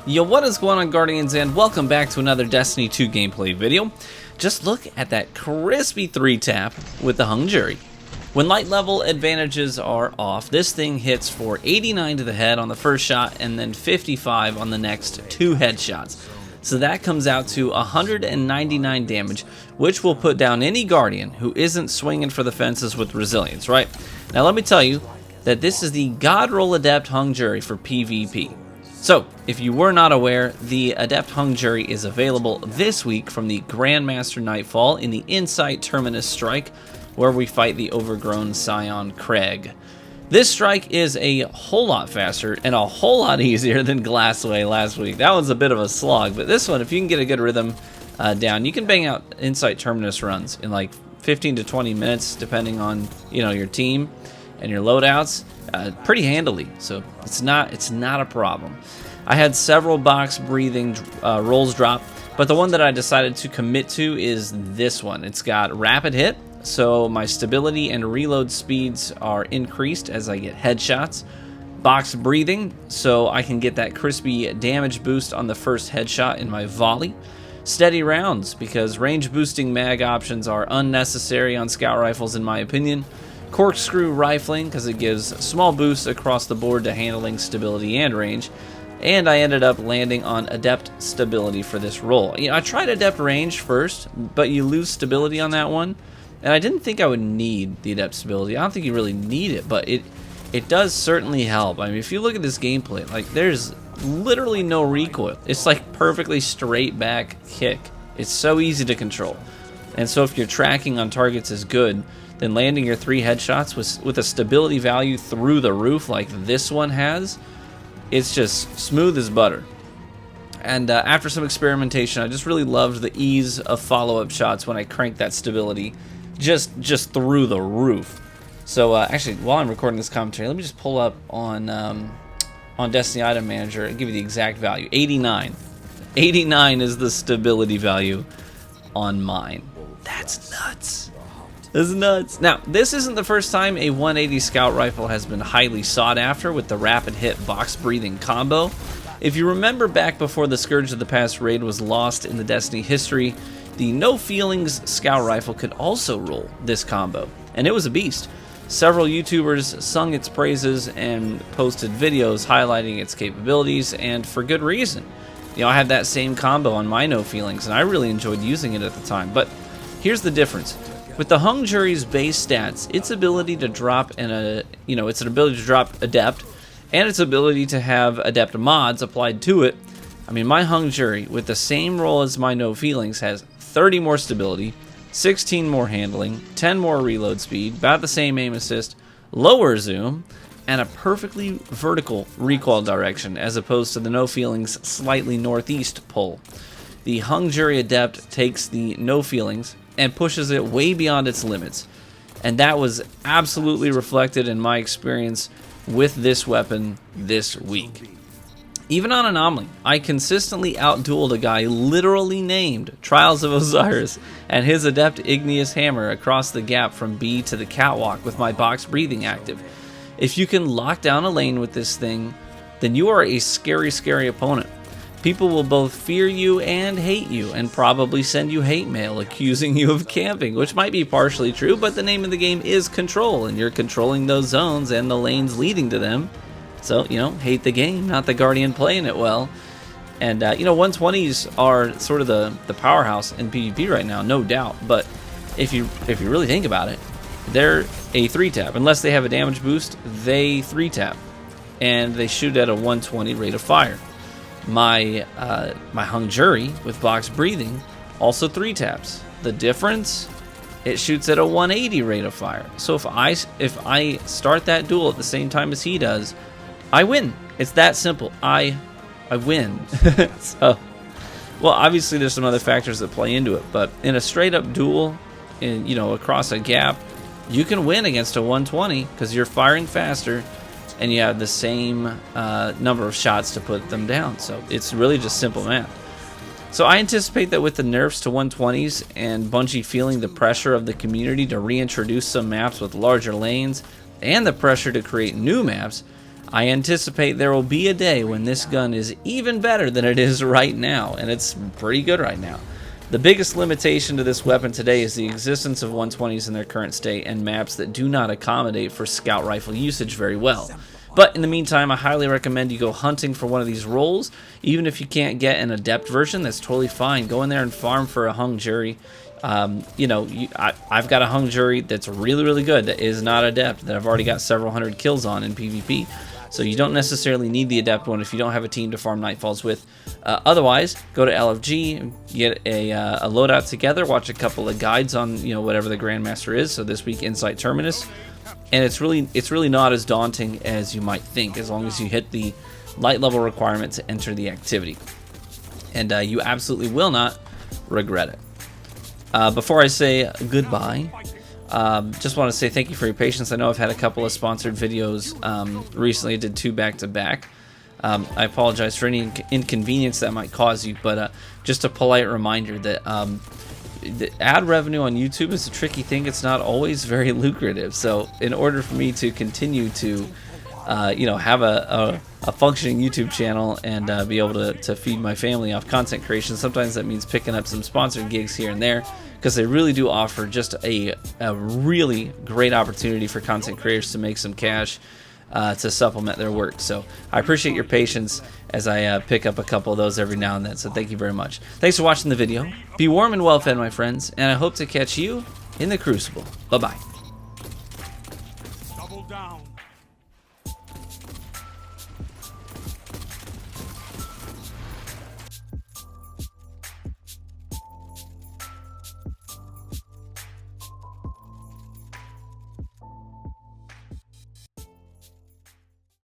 Yo, what is going on, Guardians, and welcome back to another Destiny 2 gameplay video. Just look at that crispy 3-tap with the hung jury. When light level advantages are off, this thing hits for 89 to the head on the first shot and then 55 on the next 2 headshots. So that comes out to 199 damage, which will put down any Guardian who isn't swinging for the fences with resilience, right? Now let me tell you that this is the God Roll Adept hung jury for PvP. So, if you were not aware, the Adept hung jury is available this week from the Grandmaster Nightfall in the Insight Terminus strike, where we fight the overgrown Scion Craig. This strike is a whole lot faster and a whole lot easier than Glassway last week. That was a bit of a slog, but this one, if you can get a good rhythm down, you can bang out Insight Terminus runs in like 15 to 20 minutes, depending on your team and your loadouts, pretty handily. So it's not a problem. I had several box breathing rolls drop, but the one that I decided to commit to is this one. It's got rapid hit, so my stability and reload speeds are increased as I get headshots. Box breathing, so I can get that crispy damage boost on the first headshot in my volley. Steady rounds, because range boosting mag options are unnecessary on scout rifles in my opinion. Corkscrew rifling, because it gives small boosts across the board to handling, stability, and range. And I ended up landing on Adept stability for this roll. I tried Adept range first, but you lose stability on that one. And I didn't think I would need the Adept stability. I don't think you really need it, but it does certainly help. I mean, if you look at this gameplay, like, there's literally no recoil. It's like perfectly straight back kick. It's so easy to control. And so if your tracking on targets is good, then landing your 3 headshots with a stability value through the roof like this one has, it's just smooth as butter. And after some experimentation, I just really loved the ease of follow-up shots when I cranked that stability just through the roof. So actually, while I'm recording this commentary, let me just pull up on Destiny Item Manager and give you the exact value. 89. 89 is the stability value on mine. That's nuts. This is nuts. Now, this isn't the first time a 180 scout rifle has been highly sought after with the rapid hit box breathing combo. If you remember back before the Scourge of the Past raid was lost in the Destiny history, the No Feelings scout rifle could also roll this combo, and it was a beast. Several YouTubers sung its praises and posted videos highlighting its capabilities, and for good reason. I had that same combo on my No Feelings, and I really enjoyed using it at the time. But here's the difference. With the hung jury's base stats, its ability to drop its ability to drop Adept, and its ability to have Adept mods applied to it. I mean, my hung jury with the same roll as my No Feelings has 30 more stability, 16 more handling, 10 more reload speed, about the same aim assist, lower zoom, and a perfectly vertical recoil direction as opposed to the No Feelings slightly northeast pull. The hung jury Adept takes the No Feelings and pushes it way beyond its limits, and that was absolutely reflected in my experience with this weapon this week. Even on Anomaly, I consistently outdueled a guy literally named Trials of Osiris and his Adept Igneous Hammer across the gap from B to the catwalk with my box breathing active. If you can lock down a lane with this thing, then you are a scary, scary opponent. People will both fear you and hate you, and probably send you hate mail accusing you of camping, which might be partially true, but the name of the game is control, and you're controlling those zones and the lanes leading to them. So, hate the game, not the Guardian playing it well. And, 120s are sort of the powerhouse in PvP right now, no doubt, but if you really think about it, they're a 3-tap. Unless they have a damage boost, they 3-tap, and they shoot at a 120 rate of fire. My hung jury with box breathing also 3-taps. The difference, it shoots at a 180 rate of fire. So if I start that duel at the same time as he does, I win. It's that simple. I win. So, well, obviously there's some other factors that play into it, but in a straight up duel, across a gap, you can win against a 120 because you're firing faster and you have the same number of shots to put them down. So it's really just simple math. So I anticipate that with the nerfs to 120s and Bungie feeling the pressure of the community to reintroduce some maps with larger lanes and the pressure to create new maps, I anticipate there will be a day when this gun is even better than it is right now, and it's pretty good right now. The biggest limitation to this weapon today is the existence of 120s in their current state and maps that do not accommodate for scout rifle usage very well. But in the meantime, I highly recommend you go hunting for one of these roles. Even if you can't get an Adept version, that's totally fine. Go in there and farm for a hung jury. You know, I've got a hung jury that's really good that is not Adept, that I've already got several hundred kills on in PvP. So you don't necessarily need the Adept one if you don't have a team to farm Nightfalls with. Otherwise, go to LFG, get a loadout together, watch a couple of guides on, you know, whatever the Grandmaster is. So this week, Insight Terminus. And it's really not as daunting as you might think, as long as you hit the light level requirement to enter the activity. And you absolutely will not regret it. Before I say goodbye, just want to say thank you for your patience. I know I've had a couple of sponsored videos recently. I did 2 back-to-back. I apologize for any inconvenience that might cause you, but just a polite reminder that the ad revenue on YouTube is a tricky thing. It's not always very lucrative. So in order for me to continue to you know, have a functioning YouTube channel and be able to feed my family off content creation, sometimes that means picking up some sponsored gigs here and there, because they really do offer just a really great opportunity for content creators to make some cash to supplement their work. So I appreciate your patience as I pick up a couple of those every now and then. So thank you very much. Thanks for watching the video. Be warm and well fed, my friends, and I hope to catch you in the Crucible. Bye-bye.